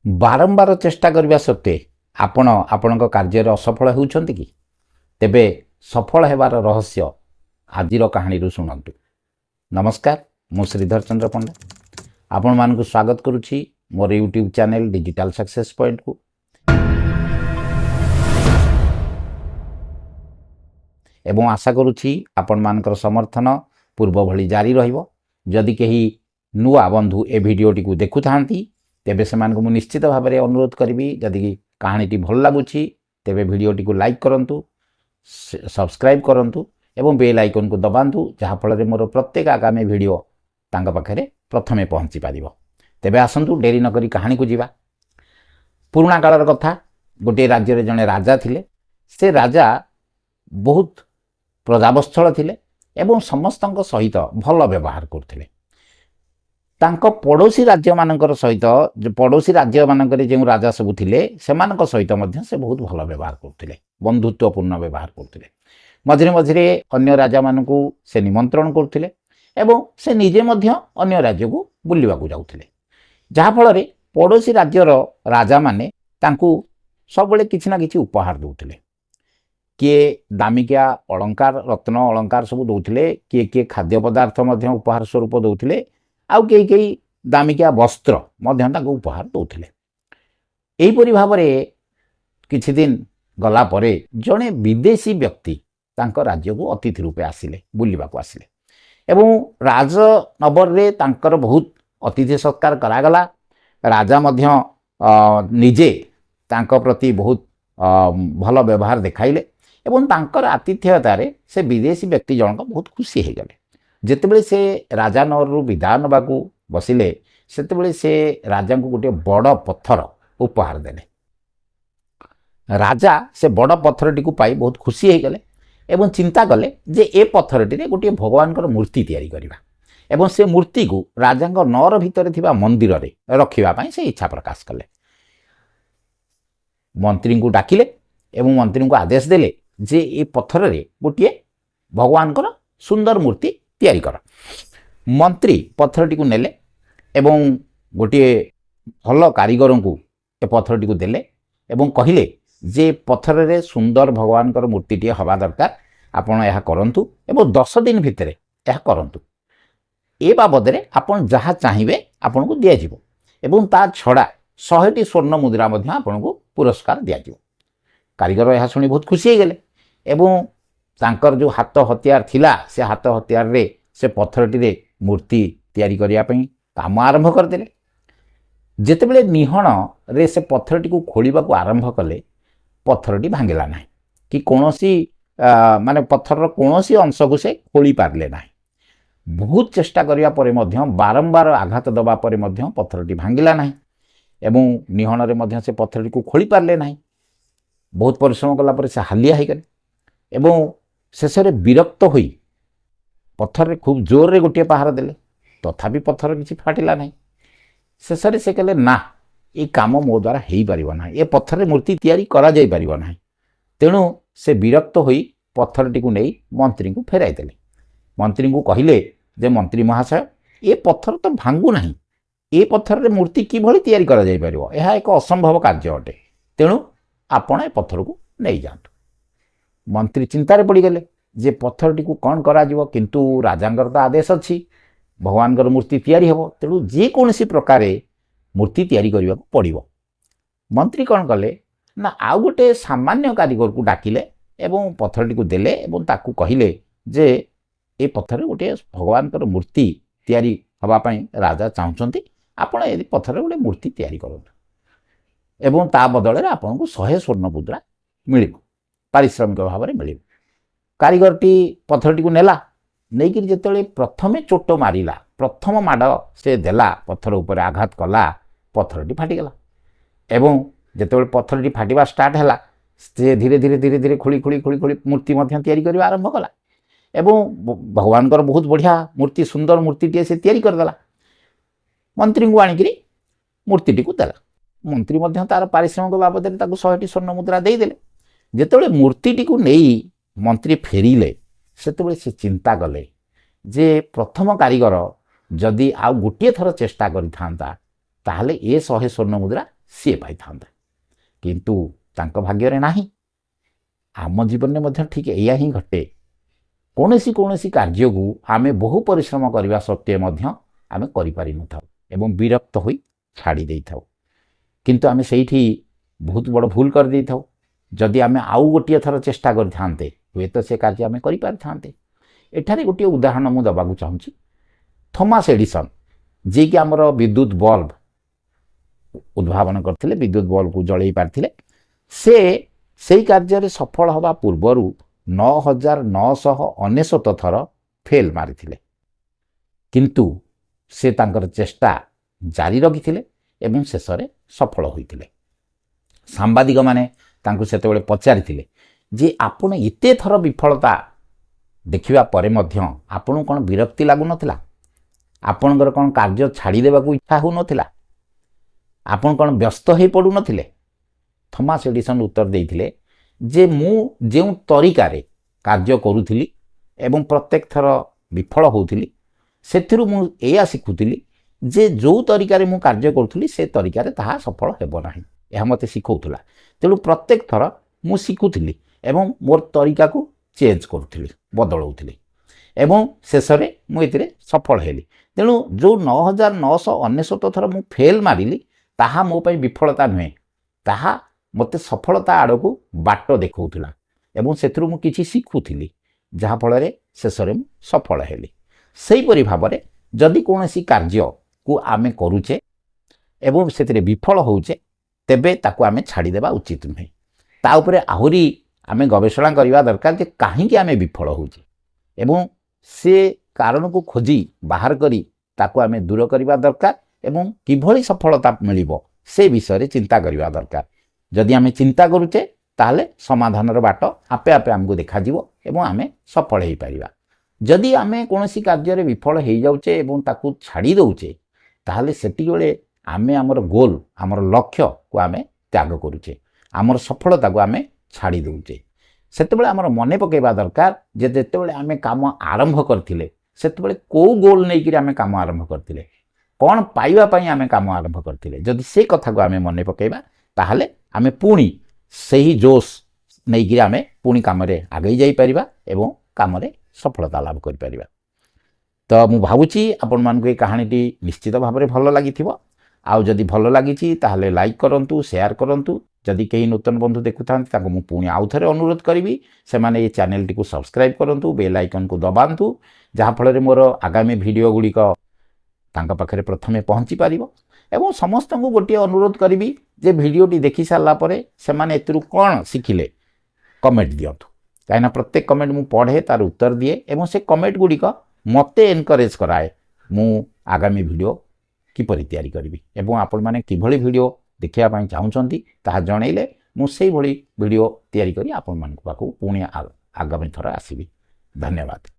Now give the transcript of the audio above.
बारंबार चेष्टा करने सत्वे आपण आपण कार्य असफल होउछंती कि तेबे सफल हेबार रहस्य आजिर कहानी शुणु। नमस्कार, मु श्रीधर चंद्र पंडा आपण मानकु स्वागत करुछि मोर YouTube channel digital success point को। एवं आशा करुछि आपण मानकर समर्थन पूर्व भली जारी रहिबो। जदि केही नुआ बंधु ए भिडियोटी को देखु थांती तेबे से मानकु मु निश्चित भाव में अनुरोध करी, जदि कहानीटी भल लगुछि तेबे भिडियोटी को लाइक करंतु, सब्सक्राइब करंतु एवं बेल आइकन को दबांतु, जहा फल रे मोर प्रत्येक आगामी भिडियो तांका पाखरे प्रथमे पहुंची पारिबो। तेबे आसंतु डेरी न करी कहानी को जीवा। पुराना कालर कथा, गोटे राज्य रे जने राजा थिले। से राजा बहुत प्रजाबत्सल थिले एवं समस्तଙ୍କ सहित भल व्यवहार करथिले। तांको पड़ोसी राज्य मानकर सहित पड़ोसी राज्य मानकर जो राजा सब थिले सेमानक सहित मध्य से बहुत भल व्यवहार करथिले, बंधुत्वपूर्ण व्यवहार करथिले। मझिरे मझिरे अन्य राजा मानकु से निमंत्रण करथिले एवं से निजे मध्य अन्य राज्य को बुलिबा को जाउथिले, जहा फल रे पड़ोसी राज्यर राजा माने तांकु सबले किछि ना किछि उपहार दउथिले। किए दामिकिया अलंकार रत्न अलंकार सब दउथिले, किए खाद्य पदार्थ मध्य उपहार स्वरूप दउथिले, आउ कई कई दामिकिया वस्त्र मध्य तांको उपहार दउथिले। एहीपरि भाव में किछि दिन गला परे जड़े विदेशी व्यक्ति तांको राज्य को अतिथि रूपे आसिले, बुलिबा को आसिले एवं राजनगर रे तांकर बहुत अतिथि सत्कार करागला। राजा मध्य निजे तांको प्रति बहुत भल व्यवहार देखाइले एवं तांकर आतिथ्यतारे से विदेशी व्यक्ति जनक बहुत खुशी हो गले। जेतेबेले से राजा नगर विदा नबाकू बसिले सेतेबेले से राजा को गोटे बड़ पत्थर उपहार देले। राजा से बड़ पत्थरटी को पाई बहुत खुशी हो गले एवं चिंता कले जे ए पत्थरटी रे गोटे भगवान मूर्ति तैयारी करिबा एवं से मूर्ति को राजा नगर भितर थिबा मंदिर रे रखिबा पई से इच्छा प्रकाश कले। मंत्री को डाकिले एवं मंत्री को आदेश देले जे ए पत्थर रे गोटे भगवान सुंदर मूर्ति तैयारी कर। मंत्री पत्थरटी को नेले एवं गोटे भल कारीगर को ए पत्थरटी को देले एवं कहिले जे पत्थर रे सुंदर भगवान मूर्ति टी हवा दरकार, आपण यह करंतु एवं 10 दिन भितर यह करंतु। ए बाबद रे आपण जहा चाहिए आपण को दिया जिवो एवं ता छड़ा 100टी स्वर्ण मुद्रा मध्य आपण को पुरस्कार दिया जिवो। कारीगर यह सुनी बहुत खुशी हो गले एवं तांकर जो हाथ हथियार थिला से हाथ हथियार रे से पत्थरटी रे मूर्ति तैयारी करिया पई काम आरंभ कर देले। जेतेबेले निहण रे से पत्थरटी को खोलिबा को आरंभ कले, पत्थरटी भांगिला नाही कि कोनोसी माने पत्थर रो कोनोसी अंश को से खोली पारले नाही। बहुत चेष्टा करिया परे मध्य बारंबार आघात दबा परे मध्य पत्थरटी भांगिला नाही एवं निहण रे मध्य से पत्थरटी को खोली पारले नाही। बहुत परिश्रम कला परे से हालिया हो गले एवं शेष में विरक्त होई पत्थर रे खूब जोर रे गोटे पहाड़ देले, तथापि पत्थर किसी फाटिला नहीं। शेष में से कहले ना, ये काम मो द्वारा हो पारिबो ना, ये पत्थर रे मूर्ति तैयारी करा जाई पारिबो ना। तेणु से विरक्त होई पत्थरटी को नहीं मंत्री को फेराई देले। मंत्री को कहिले जे मंत्री महाशय, ये पत्थर तो भांगु नहीं, ये पत्थर रे मूर्ति किभली तैयारी करा जाई पारिबो, यह एक असंभव कार्य अटे। तेणु आपण ए पत्थर को नहीं जातु। मंत्री चिंतार पड़गले जे पत्थरटी को कौन करा जीवो, किंतु राजांगर तो आदेश अच्छी भगवान मूर्ति तैयारी हेबो, तेणु जेकोसी प्रकार मूर्ति तैयारी करने को पड़ो। मंत्री कौन कले ना, आउ गोटे सामान्य कारीगर को डाकिले एवं पत्थरटी को देले एवं ताकू कहिले जे ए पत्थर गोटे भगवान मूर्ति तैयारी हवा पई राजा चाहते, आपण ए पत्थर गोटे मूर्ति तैयारी करंतु एवं ता बदल रे आपन को 100 स्वर्ण मुद्रा मिलिबो, पारिश्रमिक भाव में मिल। कारीगरटी पत्थरटी को नेला, नहीं कि जिते प्रथमे चोट मारिला, प्रथम माड़ से देला पत्थर उपर आघात कला, पत्थरटी फाटीगला एवं जिते पत्थरटी फाटिबा स्टार्ट है से धीरे धीरे धीरे धीरे खोली खोली खोली खोली मूर्ति तैयारी करने आरंभ कला एवं भगवान बहुत बढ़िया मूर्ति, सुंदर मूर्ति से तैयारी करदेला। मंत्री को आणिक मूर्ति को देला। मंत्री तार पारिश्रमिक बाबद 100टी स्वर्ण मुद्रा देदेले। जेतेबेले मूर्तिटी को नहीं मंत्री फेरिले सेतेबेले से चिंता कले जे प्रथम कारीगर जदि आउ गोटे थर चेष्टा करिथांता ताहले ए 100 स्वर्ण मुद्रा ସିଏ ପାଇଥାନ୍ତେ, କିନ୍ତୁ ତାଙ୍କ ଭାଗ୍ୟରେ ନାହିଁ। ଆମ ଜୀବନରେ ମଧ୍ୟ ଠିକ୍ ଏଇଆ ହିଁ ଘଟେ। କୌଣସି କୌଣସି କାର୍ଯ୍ୟକୁ ଆମେ ବହୁ ପରିଶ୍ରମ କରିବା ସତ୍ତ୍ୱେ ମଧ୍ୟ ଆମେ କରିପାରିନଥାଉ ଏବଂ ବିରକ୍ତ ହୋଇ ଛାଡ଼ି ଦେଇଥାଉ। କିନ୍ତୁ ଆମେ ସେଇଠି ବହୁତ ବଡ଼ ଭୁଲ କରିଦେଇଥାଉ। ଯଦି ଆମେ ଆଉ ଗୋଟିଏ ଥର ଚେଷ୍ଟା କରିଥାନ୍ତେ ହୁଏତ ସେ କାର୍ଯ୍ୟ ଆମେ କରିପାରିଥାନ୍ତେ। ଏଠାରେ ଗୋଟିଏ ଉଦାହରଣ ମୁଁ ଦେବାକୁ ଚାହୁଁଛି। ଥମାସ ଏଡିସନ୍, ଯିଏକି ଆମର ବିଦ୍ୟୁତ୍ ବଲ୍ବ ଉଦ୍ଭାବନ କରିଥିଲେ, ବିଦ୍ୟୁତ୍ ବଲ୍ବକୁ ଜଳେଇ ପାରିଥିଲେ, ସେ ସେଇ କାର୍ଯ୍ୟରେ ସଫଳ ହେବା ପୂର୍ବରୁ 9,999 ଥର ଫେଲ୍ ମାରିଥିଲେ। କିନ୍ତୁ ସେ ତାଙ୍କର ଚେଷ୍ଟା ଜାରି ରଖିଥିଲେ ଏବଂ ଶେଷରେ ସଫଳ ହୋଇଥିଲେ। ସାମ୍ବାଦିକମାନେ ତାଙ୍କୁ ସେତେବେଳେ ପଚାରିଥିଲେ ଯେ ଆପଣ ଏତେ ଥର ବିଫଳତା ଦେଖିବା ପରେ ମଧ୍ୟ ଆପଣଙ୍କୁ କ'ଣ ବିରକ୍ତି ଲାଗୁନଥିଲା? ଆପଣଙ୍କର କ'ଣ କାର୍ଯ୍ୟ ଛାଡ଼ିଦେବାକୁ ଇଚ୍ଛା ହେଉନଥିଲା? ଆପଣ କ'ଣ ବ୍ୟସ୍ତ ହୋଇପଡ଼ୁନଥିଲେ? ଥମାସ ଏଡିସନ୍ ଉତ୍ତର ଦେଇଥିଲେ ଯେ ମୁଁ ଯେଉଁ ତରିକାରେ କାର୍ଯ୍ୟ କରୁଥିଲି ଏବଂ ପ୍ରତ୍ୟେକ ଥର ବିଫଳ ହେଉଥିଲି, ସେଥିରୁ ମୁଁ ଏଇଆ ଶିଖୁଥିଲି ଯେ ଯେଉଁ ତରିକାରେ ମୁଁ କାର୍ଯ୍ୟ କରୁଥିଲି ସେ ତରିକାରେ ତାହା ସଫଳ ହେବ ନାହିଁ। ଏହା ମୋତେ ଶିଖାଉଥିଲା। ତେଣୁ ପ୍ରତ୍ୟେକ ଥର ମୁଁ ଶିଖୁଥିଲି ଏବଂ ମୋର ତରିକାକୁ ଚେଞ୍ଜ କରୁଥିଲି, ବଦଳାଉଥିଲି ଏବଂ ଶେଷରେ ମୁଁ ଏଥିରେ ସଫଳ ହେଲି। ତେଣୁ ଯେଉଁ 9,999 ଥର ମୁଁ ଫେଲ୍ ମାରିଲି ତାହା ମୋ ପାଇଁ ବିଫଳତା ନୁହେଁ, ତାହା ମୋତେ ସଫଳତା ଆଡ଼କୁ ବାଟ ଦେଖାଉଥିଲା ଏବଂ ସେଥିରୁ ମୁଁ କିଛି ଶିଖୁଥିଲି, ଯାହାଫଳରେ ଶେଷରେ ମୁଁ ସଫଳ ହେଲି। ସେହିପରି ଭାବରେ ଯଦି କୌଣସି କାର୍ଯ୍ୟକୁ ଆମେ କରୁଛେ ଏବଂ ସେଥିରେ ବିଫଳ ହେଉଛେ, ତେବେ ତାକୁ ଆମେ ଛାଡ଼ିଦେବା ଉଚିତ ନୁହେଁ। ତା ଉପରେ ଆହୁରି ଆମେ ଗବେଷଣା କରିବା ଦରକାର ଯେ କାହିଁକି ଆମେ ବିଫଳ ହେଉଛେ ଏବଂ ସେ କାରଣକୁ ଖୋଜି ବାହାର କରି ତାକୁ ଆମେ ଦୂର କରିବା ଦରକାର ଏବଂ କିଭଳି ସଫଳତା ମିଳିବ ସେ ବିଷୟରେ ଚିନ୍ତା କରିବା ଦରକାର। ଯଦି ଆମେ ଚିନ୍ତା କରୁଛେ ତାହେଲେ ସମାଧାନର ବାଟ ଆପେ ଆପେ ଆମକୁ ଦେଖାଯିବ ଏବଂ ଆମେ ସଫଳ ହୋଇପାରିବା। ଯଦି ଆମେ କୌଣସି କାର୍ଯ୍ୟରେ ବିଫଳ ହୋଇଯାଉଛେ ଏବଂ ତାକୁ ଛାଡ଼ି ଦେଉଛେ, ତାହେଲେ ସେତିକିବେଳେ ଆମେ ଆମର ଗୋଲ୍, ଆମର ଲକ୍ଷ୍ୟକୁ ଆମେ ତ୍ୟାଗ କରୁଛେ, ଆମର ସଫଳତାକୁ ଆମେ ଛାଡ଼ି ଦେଉଛେ। ସେତେବେଳେ ଆମର ମନେ ପକାଇବା ଦରକାର ଯେ ଯେତେବେଳେ ଆମେ କାମ ଆରମ୍ଭ କରିଥିଲେ ସେତେବେଳେ କେଉଁ ଗୋଲ୍ ନେଇକରି ଆମେ କାମ ଆରମ୍ଭ କରିଥିଲେ, କ'ଣ ପାଇବା ପାଇଁ ଆମେ କାମ ଆରମ୍ଭ କରିଥିଲେ। ଯଦି ସେ କଥାକୁ ଆମେ ମନେ ପକାଇବା ତାହେଲେ ଆମେ ପୁଣି ସେହି ଜୋଶ ନେଇକରି ଆମେ ପୁଣି କାମରେ ଆଗେଇ ଯାଇପାରିବା ଏବଂ କାମରେ ସଫଳତା ଲାଭ କରିପାରିବା। ତ ମୁଁ ଭାବୁଛି ଆପଣମାନଙ୍କୁ ଏ କାହାଣୀଟି ନିଶ୍ଚିତ ଭାବରେ ଭଲ ଲାଗିଥିବ। ଆଉ ଯଦି ଭଲ ଲାଗିଛି ତାହେଲେ ଲାଇକ୍ କରନ୍ତୁ, ସେୟାର କରନ୍ତୁ। ଯଦି କେହି ନୂତନ ବନ୍ଧୁ ଦେଖୁଥାନ୍ତି ତାଙ୍କୁ ମୁଁ ପୁଣି ଆଉ ଥରେ ଅନୁରୋଧ କରିବି ସେମାନେ ଏ ଚ୍ୟାନେଲଟିକୁ ସବସ୍କ୍ରାଇବ୍ କରନ୍ତୁ, ବେଲ୍ ଆଇକନ୍କୁ ଦବାନ୍ତୁ, ଯାହାଫଳରେ ମୋର ଆଗାମୀ ଭିଡ଼ିଓ ଗୁଡ଼ିକ ତାଙ୍କ ପାଖରେ ପ୍ରଥମେ ପହଞ୍ଚି ପାରିବ। ଏବଂ ସମସ୍ତଙ୍କୁ ଗୋଟିଏ ଅନୁରୋଧ କରିବି ଯେ ଭିଡ଼ିଓଟି ଦେଖି ସାରିଲା ପରେ ସେମାନେ ଏଥିରୁ କ'ଣ ଶିଖିଲେ କମେଣ୍ଟ ଦିଅନ୍ତୁ, କାହିଁକିନା ପ୍ରତ୍ୟେକ କମେଣ୍ଟ ମୁଁ ପଢ଼େ, ତାର ଉତ୍ତର ଦିଏ ଏବଂ ସେ କମେଣ୍ଟ ଗୁଡ଼ିକ ମୋତେ ଏନକରେଜ୍ କରାଏ ମୁଁ ଆଗାମୀ ଭିଡ଼ିଓ କିପରି ତିଆରି କରିବି ଏବଂ ଆପଣମାନେ କିଭଳି ଭିଡ଼ିଓ ଦେଖିବା ପାଇଁ ଚାହୁଁଛନ୍ତି ତାହା ଜଣାଇଲେ ମୁଁ ସେଇଭଳି ଭିଡ଼ିଓ ତିଆରି କରି ଆପଣମାନଙ୍କ ପାଖକୁ ପୁଣି ଆଗାମୀ ଥର ଆସିବି। ଧନ୍ୟବାଦ।